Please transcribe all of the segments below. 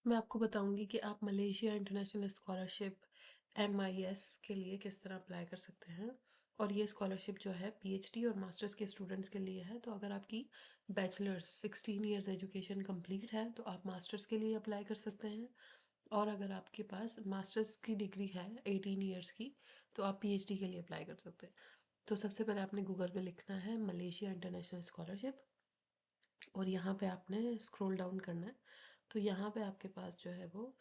मैं आपको बताऊँगी कि आप मलेशिया इंटरनेशनल स्कॉलरशिप MIS के लिए किस तरह अप्लाई कर सकते हैं। और ये स्कॉलरशिप जो है पीएचडी और मास्टर्स के स्टूडेंट्स के लिए है। तो अगर आपकी बैचलर्स 16 इयर्स एजुकेशन कंप्लीट है तो आप मास्टर्स के लिए अप्लाई कर सकते हैं। और अगर आपके पास मास्टर्स की डिग्री है 18 इयर्स की तो आप पीएचडी के लिए अप्लाई कर सकते हैं। तो सबसे पहले आपने गूगल पे लिखना है मलेशिया इंटरनेशनल स्कॉलरशिप और यहाँ पे आपने स्क्रॉल डाउन करना है। तो यहाँ पे आपके पास जो है वो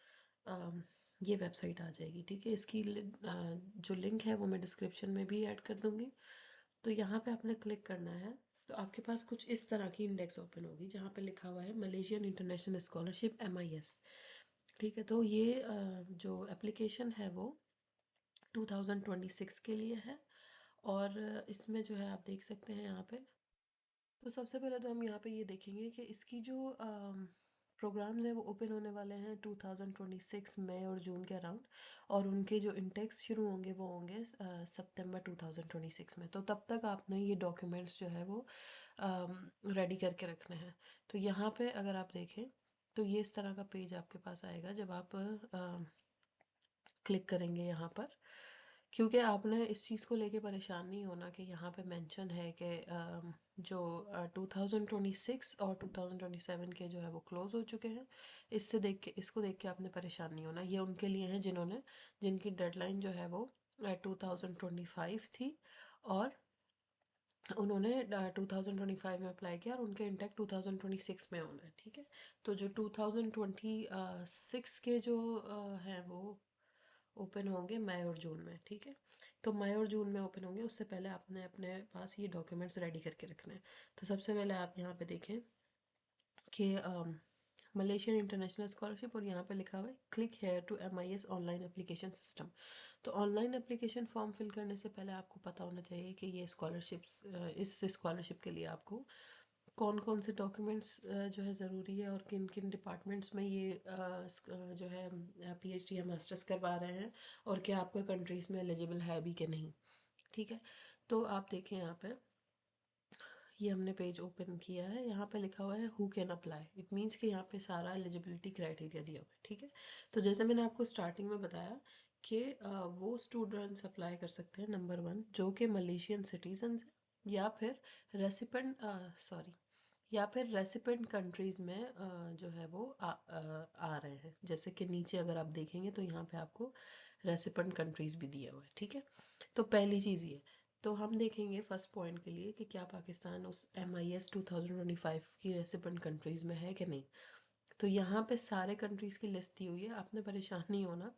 अम, ये वेबसाइट आ जाएगी। ठीक है, इसकी जो लिंक है वो मैं डिस्क्रिप्शन में भी ऐड कर दूँगी। तो यहाँ पे आपने क्लिक करना है। तो आपके पास कुछ इस तरह की इंडेक्स ओपन होगी जहाँ पे लिखा हुआ है मलेशियन इंटरनेशनल स्कॉलरशिप MIS। ठीक है, तो ये जो एप्लीकेशन है वो 2026 के लिए है। और इसमें जो है आप देख सकते हैं यहाँ पे। तो सबसे पहले तो हम यहाँ पे ये देखेंगे कि इसकी जो प्रोग्राम्स हैं वो ओपन होने वाले हैं 2026 मई और जून के अराउंड। और उनके जो इंटेक्स शुरू होंगे वो होंगे सितंबर 2026 में। तो तब तक आपने ये डॉक्यूमेंट्स जो है वो रेडी करके रखने हैं। तो यहाँ पे अगर आप देखें तो ये इस तरह का पेज आपके पास आएगा जब आप क्लिक करेंगे यहाँ पर। क्योंकि आपने इस चीज़ को लेके परेशान नहीं होना कि यहाँ पे मेंशन है कि जो 2026 और 2027 के जो है वो क्लोज़ हो चुके हैं। इसको देख के आपने परेशान नहीं होना। ये उनके लिए हैं जिनकी डेडलाइन जो है वो 2025 थी। और उन्होंने 2025 में अप्लाई किया और उनके इंटेक 2026 में होना है। ठीक है, तो जो 2026 के जो हैं वो ओपन होंगे मई और जून में। ठीक है, तो मई और जून में ओपन होंगे, उससे पहले आपने अपने पास ये डॉक्यूमेंट्स रेडी करके रखना है। तो सबसे पहले आप यहाँ पे देखें कि मलेशियन इंटरनेशनल स्कॉलरशिप और यहाँ पे लिखा हुआ है click here to MIS online application system. तो ऑनलाइन एप्लीकेशन फॉर्म फिल करने से पहले आपको पता होना चाहिए कि ये स्कॉलरशिप्स इस स्कॉलरशिप के लिए आपको कौन कौन से डॉक्यूमेंट्स जो है ज़रूरी है और किन किन डिपार्टमेंट्स में ये जो है PhD या मास्टर्स करवा रहे हैं और क्या आपका कंट्रीज़ में एलिजिबल है भी कि नहीं। ठीक है, तो आप देखें यहाँ पे ये हमने पेज ओपन किया है। यहाँ पे लिखा हुआ है who can apply. It means कि यहाँ पे सारा एलिजिबिलिटी क्राइटेरिया दिया हुआ है। ठीक है, तो जैसे मैंने आपको स्टार्टिंग में बताया कि वो स्टूडेंट्स अप्लाई कर सकते हैं नंबर 1 जो कि मलेशियन सिटीजन्स हैं या फिर रेसिपेंट सॉरी या फिर रेसिपेंट कंट्रीज़ में जो है वो आ रहे हैं। जैसे कि नीचे अगर आप देखेंगे तो यहाँ पे आपको रेसिपेंट कंट्रीज़ भी दिया हुआ है। ठीक है, तो पहली चीज़ ये। तो हम देखेंगे फर्स्ट पॉइंट के लिए कि क्या पाकिस्तान उस MIS 2025 की रेसिपेंट कंट्रीज़ में है कि नहीं। तो यहाँ पे सारे कंट्रीज़ की लिस्ट दी हुई है, आपने परेशान नहीं होना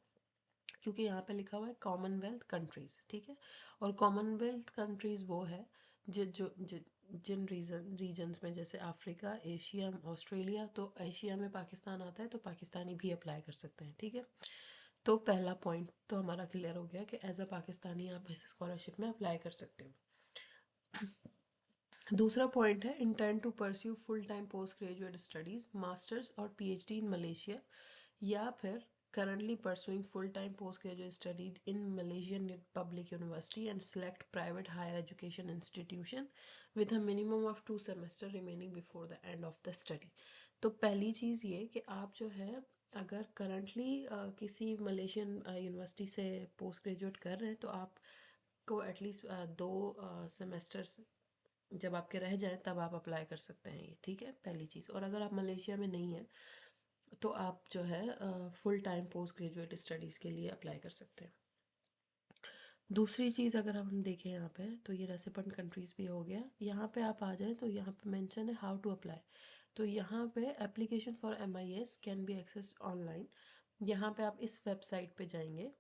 क्योंकि यहाँ पे लिखा हुआ है कॉमनवेल्थ कंट्रीज़। ठीक है, और कॉमनवेल्थ कंट्रीज़ वो है जि जो जि, जिन रीजन्स में जैसे अफ्रीका, एशिया, ऑस्ट्रेलिया। तो एशिया में पाकिस्तान आता है तो पाकिस्तानी भी अप्लाई कर सकते हैं। ठीक है, तो पहला पॉइंट तो हमारा क्लियर हो गया कि एज अ पाकिस्तानी आप इस स्कॉलरशिप में अप्लाई कर सकते हो। दूसरा पॉइंट है intend to pursue full time post graduate studies masters और PhD इन मलेशिया या फिर currently pursuing full-time postgraduate study in Malaysian Public University and select private higher education institution with a minimum of 2 semester remaining before the end of the study। तो पहली चीज़ ये कि आप जो है अगर करंटली किसी मलेशियन यूनिवर्सिटी से पोस्ट ग्रेजुएट कर रहे हैं तो आप को एटलीस्ट 2 सेमेस्टर्स जब आपके रह जाएं तब आप अप्लाई कर सकते हैं ये। ठीक है, पहली चीज़। और अगर आप मलेशिया में नहीं हैं तो आप जो है full time post graduate studies के लिए अप्लाई कर सकते हैं। दूसरी चीज़ अगर हम देखें यहाँ पे तो ये रेसिपेंट कंट्रीज़ भी हो गया। यहाँ पे आप आ जाएं तो यहाँ पे मेंशन है हाउ टू अप्लाई। तो यहाँ पे application for MIS can be accessed online. यहाँ पे आप इस वेबसाइट पे जाएंगे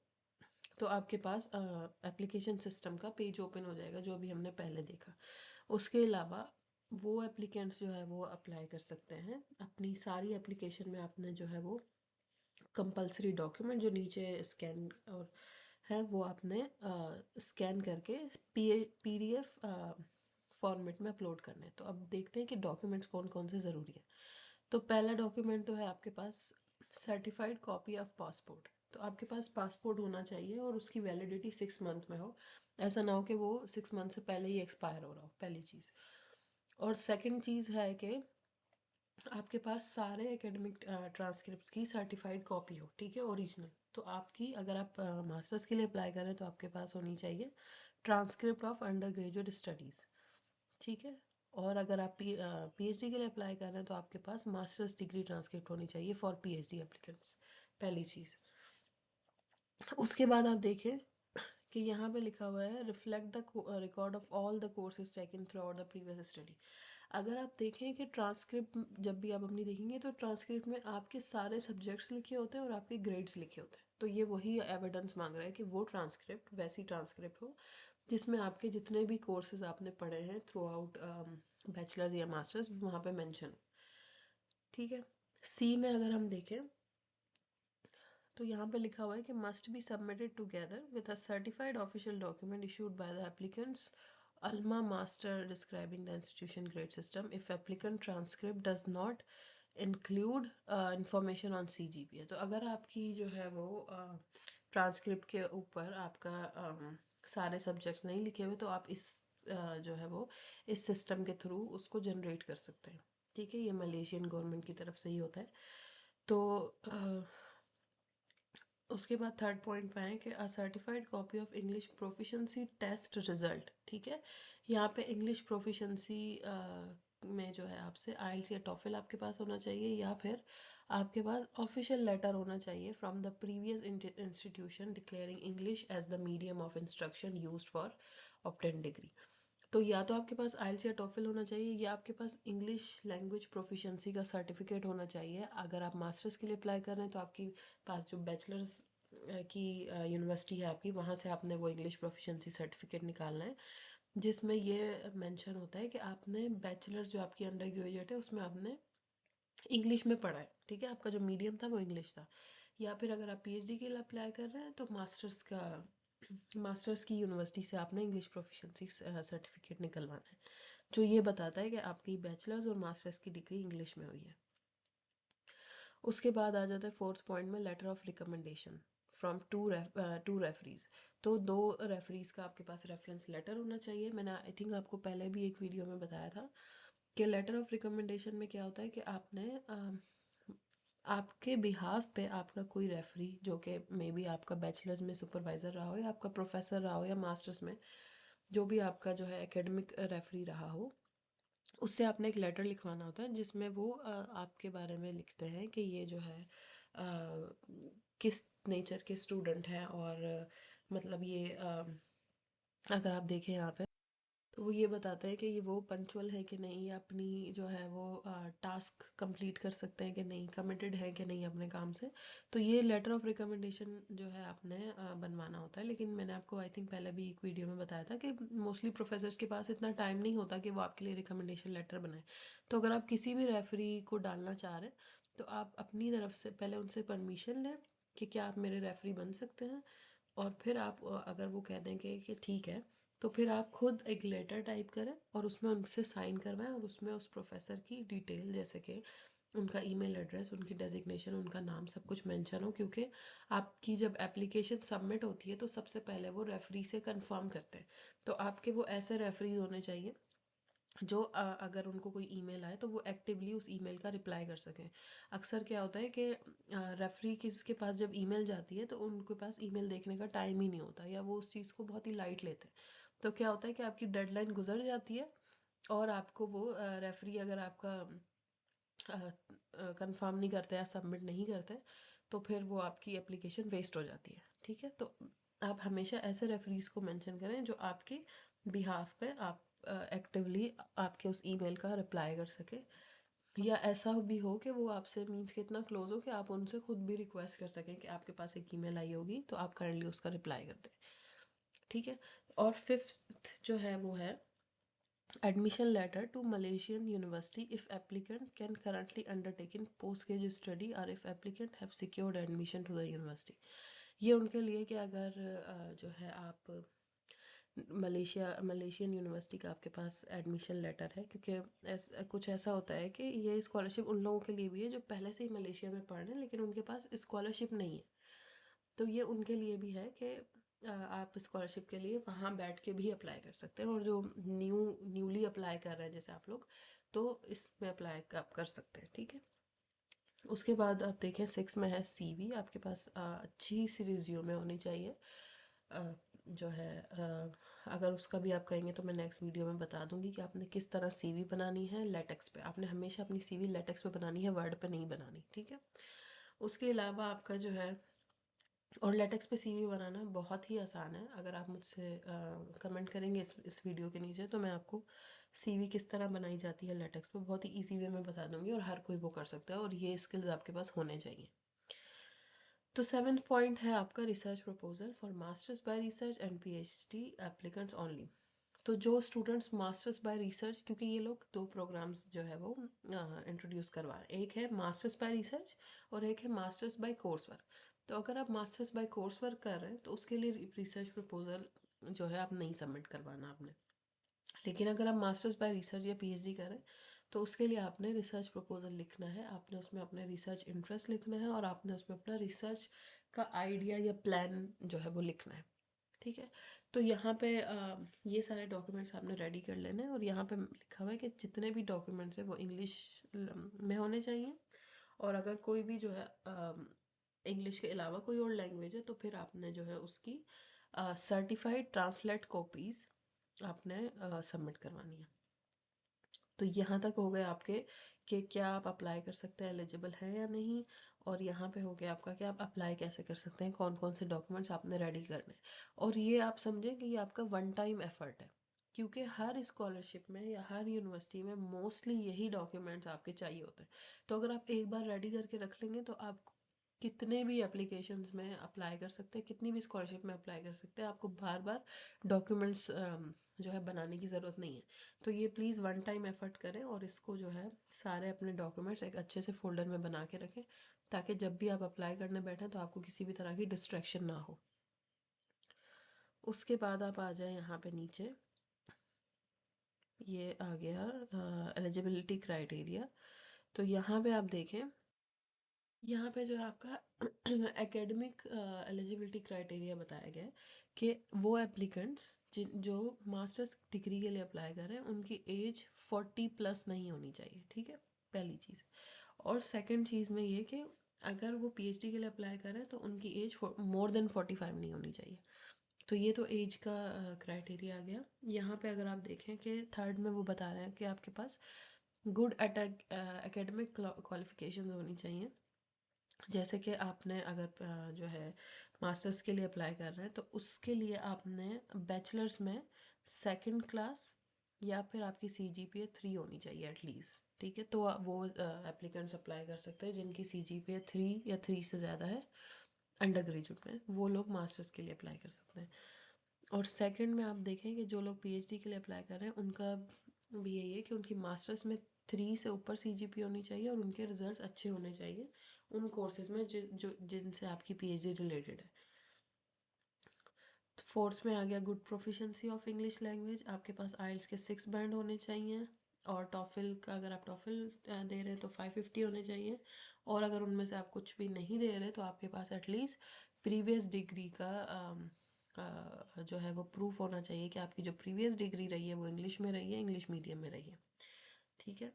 तो आपके पास एप्लीकेशन सिस्टम का पेज ओपन हो जाएगा जो अभी हमने पहले देखा। उसके अलावा वो एप्लीकेंट्स जो है वो अप्लाई कर सकते हैं। अपनी सारी एप्लीकेशन में आपने जो है वो कंपलसरी डॉक्यूमेंट जो नीचे स्कैन और है वो आपने स्कैन करके PDF फॉर्मेट में अपलोड करने हैं। तो अब देखते हैं कि डॉक्यूमेंट्स कौन कौन से ज़रूरी है। तो पहला डॉक्यूमेंट तो है आपके पास सर्टिफाइड कॉपी ऑफ पासपोर्ट। तो आपके पास पासपोर्ट होना चाहिए और उसकी वैलिडिटी 6 मंथ में हो। ऐसा ना हो कि वो 6 मंथ से पहले ही एक्सपायर हो रहा हो, पहली चीज़। और सेकंड चीज़ है कि आपके पास सारे एकेडमिक ट्रांसक्रिप्ट्स की सर्टिफाइड कॉपी हो, ठीक है, ओरिजिनल। तो आपकी अगर आप मास्टर्स के लिए अप्लाई करें तो आपके पास होनी चाहिए transcript of under graduate studies, ठीक है। और अगर आप पीएचडी के लिए अप्लाई कर रहे हैं तो आपके पास मास्टर्स डिग्री ट्रांसक्रिप्ट होनी चाहिए फॉर पीएचडी एप्लीकेंट्स, पहली चीज़। उसके बाद आप देखें कि यहाँ पे लिखा हुआ है reflect the record of all the courses taken through out the previous study. अगर आप देखें कि ट्रांसक्रिप्ट जब भी आप अपनी देखेंगे तो ट्रांसक्रिप्ट में आपके सारे सब्जेक्ट्स लिखे होते हैं और आपके ग्रेड्स लिखे होते हैं। तो ये वही एविडेंस मांग रहा है कि वो ट्रांसक्रिप्ट वैसी ट्रांसक्रिप्ट हो जिसमें आपके जितने भी कोर्सेज आपने पढ़े हैं थ्रू आउट बैचलर्स या मास्टर्स वहाँ पे मेंशन हो, ठीक है। सी में अगर हम देखें तो यहाँ पे लिखा हुआ है कि must be submitted together with a certified official document issued by the applicant's alma mater describing the institution grade system if applicant transcript does not include information on CGPA। तो अगर आपकी जो है वो ट्रांसक्रिप्ट के ऊपर आपका सारे सब्जेक्ट्स नहीं लिखे हुए तो आप इस जो है वो इस सिस्टम के थ्रू उसको जनरेट कर सकते हैं, ठीक है। ये मलेशियन गवर्नमेंट की तरफ से ही होता है। तो उसके बाद थर्ड पॉइंट पे आए कि a certified copy of English proficiency test result, ठीक है। यहाँ पे इंग्लिश प्रोफिशंसी में जो है आपसे आइल्स या टॉफिल आपके पास होना चाहिए या फिर आपके पास ऑफिशियल लेटर होना चाहिए from the previous institution declaring English as the medium of instruction used for obtain degree. तो या तो आपके पास आइल्स या टोफिल होना चाहिए या आपके पास इंग्लिश लैंग्वेज प्रोफिशिएंसी का सर्टिफिकेट होना चाहिए। अगर आप मास्टर्स के लिए अप्लाई कर रहे हैं तो आपकी पास जो बैचलर्स की यूनिवर्सिटी है आपकी वहाँ से आपने वो इंग्लिश प्रोफिशिएंसी सर्टिफिकेट निकालना है जिसमें ये मेंशन होता है कि आपने बैचलर्स जो आपकी अंडर ग्रेजुएट है उसमें आपने इंग्लिश में पढ़ा है, ठीक है। आपका जो मीडियम था वो इंग्लिश था। या फिर अगर आप पीएचडी के लिए अप्लाई कर रहे हैं तो मास्टर्स की यूनिवर्सिटी से आपने इंग्लिश प्रोफिशिएंसी सर्टिफिकेट निकलवाना है जो ये बताता है कि आपकी बैचलर्स और मास्टर्स की डिग्री इंग्लिश में हुई है। उसके बाद आ जाता है फोर्थ पॉइंट में letter of recommendation from two referees. तो दो रेफरीज का आपके पास रेफरेंस लेटर होना चाहिए। मैंने आई थिंक आपको पहले भी एक वीडियो में बताया था कि लेटर ऑफ रिकमेंडेशन में क्या होता है कि आपने आपके बिहाफ पे आपका कोई रेफरी जो कि मे बी आपका बैचलर्स में सुपरवाइज़र रहा हो या आपका प्रोफेसर रहा हो या मास्टर्स में जो भी आपका जो है एकेडमिक रेफरी रहा हो उससे आपने एक लेटर लिखवाना होता है जिसमें वो आपके बारे में लिखते हैं कि ये जो है किस नेचर के स्टूडेंट हैं और मतलब ये अगर आप देखें यहाँ पे तो वो ये बताते हैं कि ये वो पंचुअल है कि नहीं, अपनी जो है वो टास्क कंप्लीट कर सकते हैं कि नहीं, कमिटेड है कि नहीं अपने काम से। तो ये लेटर ऑफ रिकमेंडेशन जो है आपने बनवाना होता है। लेकिन मैंने आपको आई थिंक पहले भी एक वीडियो में बताया था कि मोस्टली प्रोफेसर्स के पास इतना टाइम नहीं होता कि वो आपके लिए रिकमेंडेशन लेटर बनाए। तो अगर आप किसी भी रेफरी को डालना चाह रहे हैं तो आप अपनी तरफ से पहले उनसे परमिशन लें कि क्या आप मेरे रेफरी बन सकते हैं। और फिर आप अगर वो कह दें कि ठीक है तो फिर आप खुद एक लेटर टाइप करें और उसमें उनसे साइन करवाएं और उसमें उस प्रोफेसर की डिटेल जैसे कि उनका ईमेल एड्रेस, उनकी डेजिग्नेशन, उनका नाम सब कुछ मेंशन हो। क्योंकि आपकी जब एप्लीकेशन सबमिट होती है तो सबसे पहले वो रेफरी से कंफर्म करते हैं। तो आपके वो ऐसे रेफरी होने चाहिए जो अगर उनको कोई ईमेल आए तो वो एक्टिवली उस ईमेल का रिप्लाई कर सकें। अक्सर क्या होता है कि रेफरी किसके पास जब ईमेल जाती है तो उनके पास ईमेल देखने का टाइम ही नहीं होता या वो उस चीज़ को बहुत ही लाइट लेते हैं। तो क्या होता है कि आपकी डेडलाइन गुजर जाती है और आपको वो रेफरी अगर आपका कंफर्म नहीं करते या सबमिट नहीं करते तो फिर वो आपकी एप्लीकेशन वेस्ट हो जाती है, ठीक है। तो आप हमेशा ऐसे रेफरीज को मेंशन करें जो आपके बिहाफ पे आप एक्टिवली आपके उस ईमेल का रिप्लाई कर सके या ऐसा भी हो कि वो आपसे मीन्स कि इतना क्लोज हो कि आप उनसे खुद भी रिक्वेस्ट कर सकें कि आपके पास एक ईमेल आई होगी तो आप काइंडली उसका रिप्लाई कर दें, ठीक है। और फिफ्थ जो है वो है admission letter to Malaysian university if applicant can currently undertaken post-graduate study or if applicant have secured admission to the university। ये उनके लिए कि अगर जो है आप मलेशियन यूनिवर्सिटी का आपके पास एडमिशन लेटर है, क्योंकि कुछ ऐसा होता है कि ये स्कॉलरशिप उन लोगों के लिए भी है जो पहले से ही मलेशिया में पढ़ रहे हैं लेकिन उनके पास स्कॉलरशिप नहीं है। तो ये उनके लिए भी है कि आप स्कॉलरशिप के लिए वहाँ बैठ के भी अप्लाई कर सकते हैं। और जो न्यूली अप्लाई कर रहे हैं जैसे आप लोग तो इसमें अप्लाई आप कर सकते हैं, ठीक है। उसके बाद आप देखें 6 में है CV, आपके पास अच्छी सी रिज्यूमे होनी चाहिए। जो है अगर उसका भी आप कहेंगे तो मैं नेक्स्ट वीडियो में बता दूंगी कि आपने किस तरह CV बनानी है। लेटेक्स पे आपने हमेशा अपनी CV लेटेक्स पे बनानी है, वर्ड पे नहीं बनानी, ठीक है। उसके अलावा आपका जो है, और लेटेक्स पे CV बनाना बहुत ही आसान है। अगर आप मुझसे कमेंट करेंगे इस वीडियो के नीचे, तो मैं आपको CV किस तरह बनाई जाती है लेटेक्स पे बहुत ही इजी वे में बता दूंगी, और हर कोई वो कर सकता है, और ये स्किल्स आपके पास होने चाहिए। तो 7th पॉइंट है आपका research proposal for masters bye research and PhD applicants only. तो जो स्टूडेंट्स मास्टर्स बाय रिसर्च, क्योंकि ये लोग दो प्रोग्राम्स जो है वो इंट्रोड्यूस करवा रहे हैं, एक है मास्टर्स बाय रिसर्च और एक है मास्टर्स बाय कोर्स वर्क। तो अगर आप मास्टर्स बाय कोर्स वर्क कर रहे हैं तो उसके लिए रिसर्च प्रपोजल जो है आप नहीं सबमिट करवाना आपने। लेकिन अगर आप मास्टर्स बाय रिसर्च या PhD करें तो उसके लिए आपने रिसर्च प्रपोजल लिखना है, आपने उसमें अपने रिसर्च इंटरेस्ट लिखना है, और आपने उसमें अपना रिसर्च का आइडिया या प्लान जो है वो लिखना है, ठीक है। तो यहाँ पे ये सारे डॉक्यूमेंट्स आपने रेडी कर लेने हैं, और यहाँ पे लिखा हुआ है कि जितने भी डॉक्यूमेंट्स हैं वो इंग्लिश में होने चाहिए, और अगर कोई भी जो है इंग्लिश के अलावा कोई और लैंग्वेज है तो फिर आपने जो है उसकी सर्टिफाइड ट्रांसलेट कॉपीज़ आपने सबमिट करवानी है। तो यहाँ तक हो गए आपके कि क्या आप अप्लाई कर सकते हैं, एलिजिबल हैं या नहीं। और यहाँ पे हो गया आपका कि आप अप्लाई कैसे कर सकते हैं, कौन कौन से डॉक्यूमेंट्स आपने रेडी करने हैं। और ये आप समझें कि ये आपका वन टाइम एफर्ट है, क्योंकि हर स्कॉलरशिप में या हर यूनिवर्सिटी में मोस्टली यही डॉक्यूमेंट्स आपके चाहिए होते हैं। तो अगर आप एक बार रेडी करके रख लेंगे तो आप कितने भी एप्लीकेशंस में अप्लाई कर सकते हैं, कितनी भी स्कॉलरशिप में अप्लाई कर सकते हैं, आपको बार बार डॉक्यूमेंट्स जो है बनाने की ज़रूरत नहीं है। तो ये प्लीज़ वन टाइम एफर्ट करें, और इसको जो है सारे अपने डॉक्यूमेंट्स एक अच्छे से फोल्डर में बना के रखें, ताकि जब भी आप अप्लाई करने बैठें तो आपको किसी भी तरह की डिस्ट्रैक्शन ना हो। उसके बाद आप आ जाएं यहाँ पे नीचे, ये आ गया एलिजिबिलिटी क्राइटेरिया। तो यहाँ पे आप देखें, यहाँ पे जो है आपका एकेडमिक एलिजिबिलिटी क्राइटेरिया बताया गया है कि वो एप्लीकेंट्स जो मास्टर्स डिग्री के लिए अप्लाई कर रहे हैं उनकी एज 40+ नहीं होनी चाहिए, ठीक है, पहली चीज़। और सेकंड चीज़ में ये कि अगर वो PhD के लिए अप्लाई कर रहे हैं तो उनकी एज मोर देन 45 नहीं होनी चाहिए। तो ये तो एज का क्राइटेरिया आ गया। यहाँ पे अगर आप देखें कि थर्ड में वो बता रहे हैं कि आपके पास गुड एकेडमिक क्वालिफिकेशन होनी चाहिए। जैसे कि आपने अगर जो है मास्टर्स के लिए अप्लाई कर रहे हैं तो उसके लिए आपने बैचलर्स में सेकंड क्लास या फिर आपकी CGPA 3 होनी चाहिए एटलीस्ट, ठीक है। तो वो एप्लीकेंट्स अप्लाई कर सकते हैं जिनकी CGPA 3 या 3 से ज़्यादा है अंडर ग्रेजुएट में, वो लोग मास्टर्स के लिए अप्लाई कर सकते हैं। और सेकंड में आप देखें कि जो लोग PhD के लिए अप्लाई कर रहे हैं उनका भी यही है कि उनकी मास्टर्स में 3 से ऊपर CGPA होनी चाहिए, और उनके रिजल्ट्स अच्छे होने चाहिए उन कोर्सेज में जिनसे आपकी PhD रिलेटेड है। फोर्थ में आ गया good proficiency of English language, आपके पास IELTS के 6 बैंड होने चाहिए, और टॉफिल का अगर आप टॉफिल दे रहे हैं तो 550 होने चाहिए। और अगर उनमें से आप कुछ भी नहीं दे रहे तो आपके पास एटलीस्ट प्रीवियस डिग्री का जो है वो प्रूफ होना चाहिए कि आपकी जो प्रीवियस डिग्री रही है वो इंग्लिश में रही है, इंग्लिश मीडियम में रही है, ठीक है।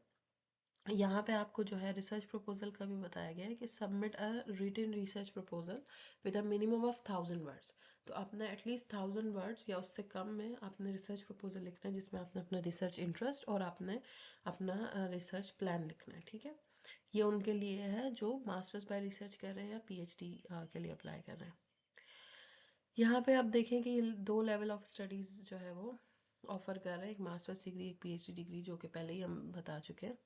यहाँ पे आपको जो है रिसर्च प्रपोजल का भी बताया गया है कि submit a written research proposal with a minimum of 1000 words. तो आपने एटलीस्ट 1000 वर्ड्स या उससे कम में आपने रिसर्च प्रपोजल लिखना है, जिसमें आपने अपना रिसर्च इंटरेस्ट और आपने अपना रिसर्च प्लान लिखना है, ठीक है। ये उनके लिए है जो मास्टर्स बाय रिसर्च कर रहे हैं या PhD के लिए अप्लाई कर रहे हैं। यहाँ पे आप देखें कि 2 लेवल ऑफ स्टडीज़ जो है वो ऑफ़र कर रहे हैं, एक मास्टर्स डिग्री एक PhD डिग्री, जो कि पहले ही हम बता चुके हैं।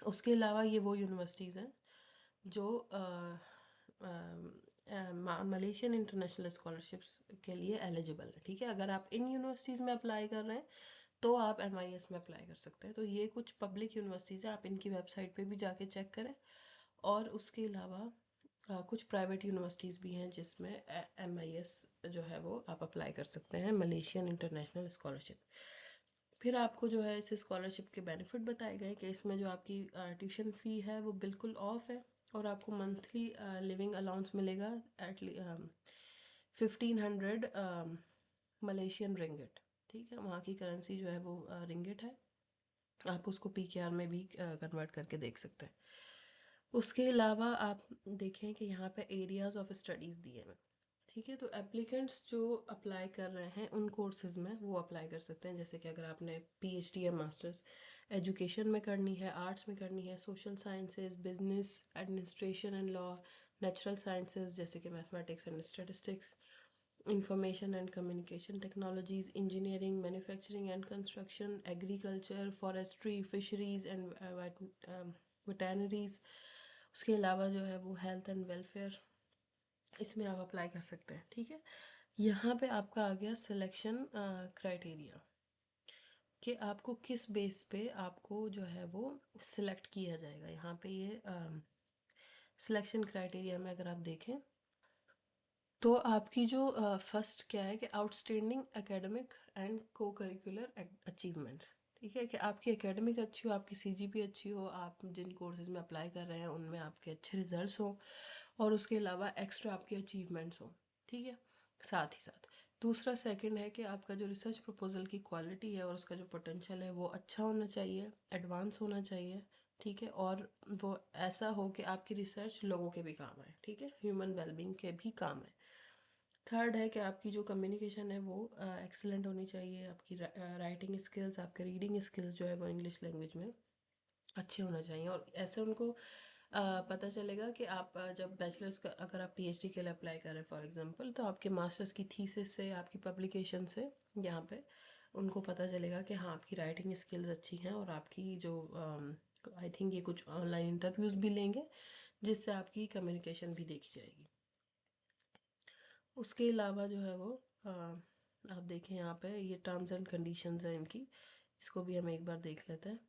उसके अलावा ये वो यूनिवर्सिटीज़ हैं जो मलेशियन इंटरनेशनल स्कॉलरशिप्स के लिए एलिजिबल है, ठीक है। अगर आप इन यूनिवर्सिटीज़ में अप्लाई कर रहे हैं तो आप MIS में अप्लाई कर सकते हैं। तो ये कुछ पब्लिक यूनिवर्सिटीज़ हैं, आप इनकी वेबसाइट पे भी जाके चेक करें। और उसके अलावा कुछ प्राइवेट यूनिवर्सिटीज़ भी हैं जिसमें MIS जो है वो आप अप्लाई कर सकते हैं, मलेशियन इंटरनेशनल स्कॉलरशिप। फिर आपको जो है इस स्कॉलरशिप के बेनिफिट बताए गए कि इसमें जो आपकी ट्यूशन फ़ी है वो बिल्कुल ऑफ है, और आपको मंथली लिविंग अलाउंस मिलेगा एट 1500 मलेशियन रिंगिट, ठीक है, वहाँ की करेंसी जो है वो रिंगिट है। आप उसको पीकेआर में भी कन्वर्ट करके देख सकते हैं। उसके अलावा आप देखें कि यहाँ पे एरियाज ऑफ स्टडीज़ दिए हैं, ठीक है। तो एप्लीकेंट्स जो अप्लाई कर रहे हैं उन कोर्सेज में वो अप्लाई कर सकते हैं, जैसे कि अगर आपने पीएचडी या मास्टर्स एजुकेशन में करनी है, आर्ट्स में करनी है, social sciences, business administration and law, natural sciences जैसे कि mathematics and statistics, information and communication technologies, engineering, manufacturing and construction, agriculture, forestry, fisheries and veterinaries. उसके अलावा जो है वो हेल्थ एंड वेलफेयर, इसमें आप अप्लाई कर सकते हैं, ठीक है। यहाँ पे आपका आ गया सिलेक्शन क्राइटेरिया कि आपको किस बेस पे आपको जो है वो सिलेक्ट किया जाएगा। यहाँ पे ये सिलेक्शन क्राइटेरिया में अगर आप देखें तो आपकी जो फर्स्ट क्या है कि आउटस्टैंडिंग एकेडमिक एंड को करिकुलर अचीवमेंट्स, ठीक है, कि आपकी एकेडमिक अच्छी हो, आपकी सीजीपी अच्छी हो, आप जिन कोर्सेज में अप्लाई कर रहे हैं उनमें आपके अच्छे रिजल्ट्स हो, और उसके अलावा एक्स्ट्रा आपके अचीवमेंट्स हो, ठीक है। साथ ही साथ दूसरा सेकंड है कि आपका जो रिसर्च प्रपोजल की क्वालिटी है और उसका जो पोटेंशियल है वो अच्छा होना चाहिए, एडवांस होना चाहिए, ठीक है, और वो ऐसा हो कि आपकी रिसर्च लोगों के भी काम आए, ठीक है, ह्यूमन वेलबींग के भी काम है। थर्ड है कि आपकी जो कम्युनिकेशन है वो एक्सीलेंट होनी चाहिए, आपकी राइटिंग स्किल्स, आपके रीडिंग स्किल्स जो है वो इंग्लिश लैंग्वेज में अच्छे होना चाहिए। और ऐसे उनको पता चलेगा कि आप जब बैचलर्स का अगर आप पीएचडी के लिए अप्लाई करें फॉर एग्जांपल, तो आपके मास्टर्स की थीसिस से, आपकी पब्लिकेशन से यहाँ पे उनको पता चलेगा कि हाँ आपकी राइटिंग स्किल्स अच्छी हैं, और आपकी जो आई थिंक ये कुछ ऑनलाइन इंटरव्यूज़ भी लेंगे जिससे आपकी कम्युनिकेशन भी देखी जाएगी। उसके अलावा जो है वो आप देखें यहाँ पे ये टर्म्स एंड कंडीशंस हैं इनकी, इसको भी हम एक बार देख लेते हैं।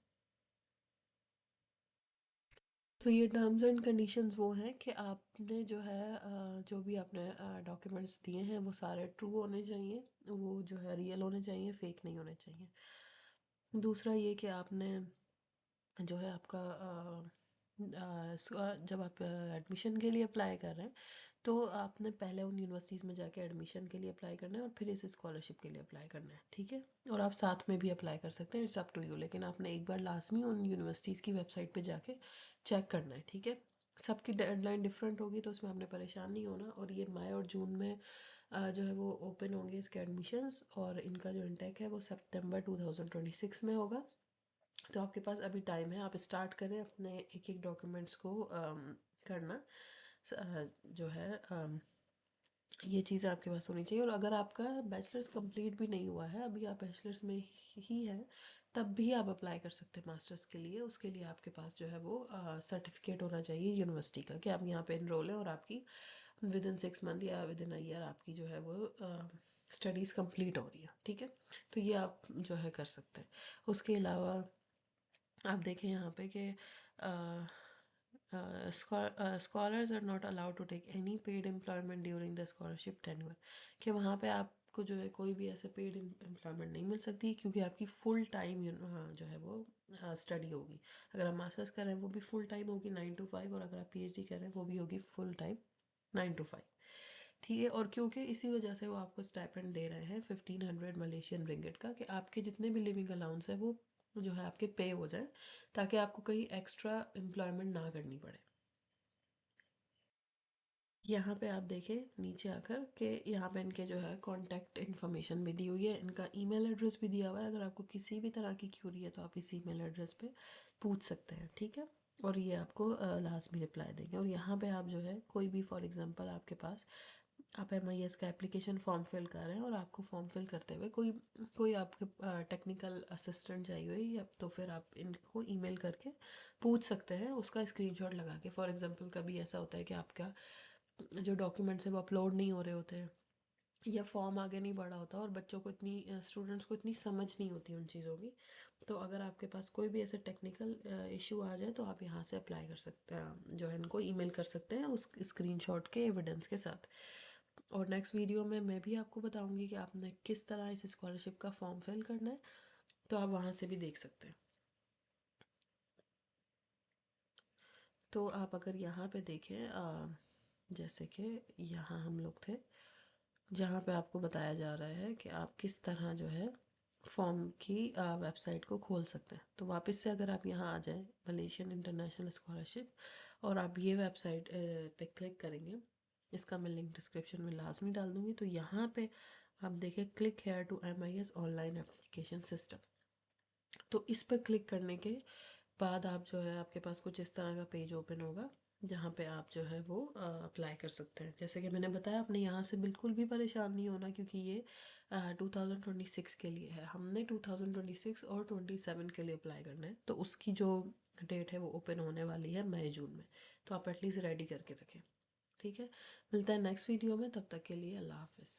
तो ये टर्म्स एंड कंडीशंस वो हैं कि आपने जो है जो भी आपने डॉक्यूमेंट्स दिए हैं वो सारे ट्रू होने चाहिए, वो जो है रियल होने चाहिए, फेक नहीं होने चाहिए। दूसरा ये कि आपने जो है आपका जब आप एडमिशन के लिए अप्लाई कर रहे हैं तो आपने पहले उन यूनिवर्सिटीज़ में जाके एडमिशन के लिए अप्लाई करना है और फिर इस स्कॉलरशिप के लिए अप्लाई करना है, ठीक है। और आप साथ में भी अप्लाई कर सकते हैं, इट्स अप टू यू, लेकिन आपने एक बार लाजमी उन यूनिवर्सिटीज़ की वेबसाइट पे जाके चेक करना है, ठीक है। सबकी डेडलाइन डिफरेंट होगी तो उसमें आपने परेशान नहीं होना। और ये मई और जून में जो है वो ओपन होंगे इसके एडमिशन्स, और इनका जो इंटेक है वो सितंबर 2026 में होगा। तो आपके पास अभी टाइम है, आप स्टार्ट करें अपने एक एक डॉक्यूमेंट्स को करना। जो है ये चीज़ें आपके पास होनी चाहिए। और अगर आपका बैचलर्स कंप्लीट भी नहीं हुआ है, अभी आप बैचलर्स में ही हैं, तब भी आप अप्लाई कर सकते हैं मास्टर्स के लिए। उसके लिए आपके पास जो है वो सर्टिफिकेट होना चाहिए यूनिवर्सिटी का कि आप यहाँ पे इनरोल हैं और आपकी विद इन 6 मंथ या विद इन अ ईयर आपकी जो है वो स्टडीज़ कंप्लीट हो रही है, ठीक है। तो ये आप जो है कर सकते हैं। उसके अलावा आप देखें यहाँ पे कि scholars are not allowed to take any paid employment during the scholarship tenure, कि वहाँ पे आपको जो है कोई भी ऐसे पेड एम्प्लॉयमेंट नहीं मिल सकती, क्योंकि आपकी फुल टाइम जो है वो स्टडी होगी। अगर आप मास्टर्स कर रहे हैं वो भी फुल टाइम होगी 9 to 5, और अगर आप पीएचडी कर रहे हैं वो भी होगी फुल टाइम 9 to 5, ठीक है। और क्योंकि इसी वजह से वो आपको स्टाइपेंड दे रहे हैं 1500 मलेशियन रिंगिट का, कि आपके जितने भी लिविंग अलाउंस है वो जो है आपके पे हो जाए, ताकि आपको कहीं एक्स्ट्रा एम्प्लॉयमेंट ना करनी पड़े। यहाँ पे आप देखें नीचे आकर कि यहाँ पे इनके जो है कॉन्टैक्ट इन्फॉर्मेशन भी दी हुई है, इनका ईमेल एड्रेस भी दिया हुआ है। अगर आपको किसी भी तरह की क्यूरी है तो आप इस ईमेल एड्रेस पे पूछ सकते हैं, ठीक है। और ये आपको लास्ट में रिप्लाई देंगे। और यहाँ पे आप जो है कोई भी फॉर एग्जांपल आपके पास आप एमआईएस का एप्लीकेशन फॉर्म फिल कर रहे हैं और आपको फॉर्म फिल करते हुए कोई कोई आपके टेक्निकल असिस्टेंट चाहिए हुई, या तो फिर आप इनको ईमेल करके पूछ सकते हैं उसका स्क्रीनशॉट लगा के। फॉर एग्जांपल कभी ऐसा होता है कि आपका जो डॉक्यूमेंट्स है वो अपलोड नहीं हो रहे होते हैं, या फॉर्म आगे नहीं बढ़ा होता, और बच्चों को इतनी स्टूडेंट्स को इतनी समझ नहीं होती उन चीज़ों की। तो अगर आपके पास कोई भी ऐसे टेक्निकल इशू आ जाए तो आप यहाँ से अप्लाई कर सकते हैं, जो है इनको ईमेल कर सकते हैं उस स्क्रीनशॉट के एविडेंस के साथ। और नेक्स्ट वीडियो में मैं भी आपको बताऊंगी कि आपने किस तरह इस स्कॉलरशिप का फॉर्म फिल करना है, तो आप वहाँ से भी देख सकते हैं। तो आप अगर यहाँ पे देखें जैसे कि यहाँ हम लोग थे जहाँ पे आपको बताया जा रहा है कि आप किस तरह जो है फॉर्म की वेबसाइट को खोल सकते हैं। तो वापस से अगर आप यहाँ आ जाएं, मलेशियन इंटरनेशनल स्कॉलरशिप, और आप ये वेबसाइट पे क्लिक करेंगे, इसका मैं लिंक डिस्क्रिप्शन में लाजमी डाल दूँगी। तो यहाँ पे आप देखें click here to MIS online application system. तो इस पर क्लिक करने के बाद आप जो है, आपके पास कुछ इस तरह का पेज ओपन होगा जहाँ पे आप जो है वो अप्लाई कर सकते हैं। जैसे कि मैंने बताया, आपने यहाँ से बिल्कुल भी परेशान नहीं होना, क्योंकि ये 2026 के लिए है। हमने 2026 और 27 के लिए अप्लाई करना है, तो उसकी जो डेट है वो ओपन होने वाली है मई जून में। तो आप एटलीस्ट रेडी करके रखें। ठीक है, मिलता है नेक्स्ट वीडियो में, तब तक के लिए अल्लाह हाफिज़।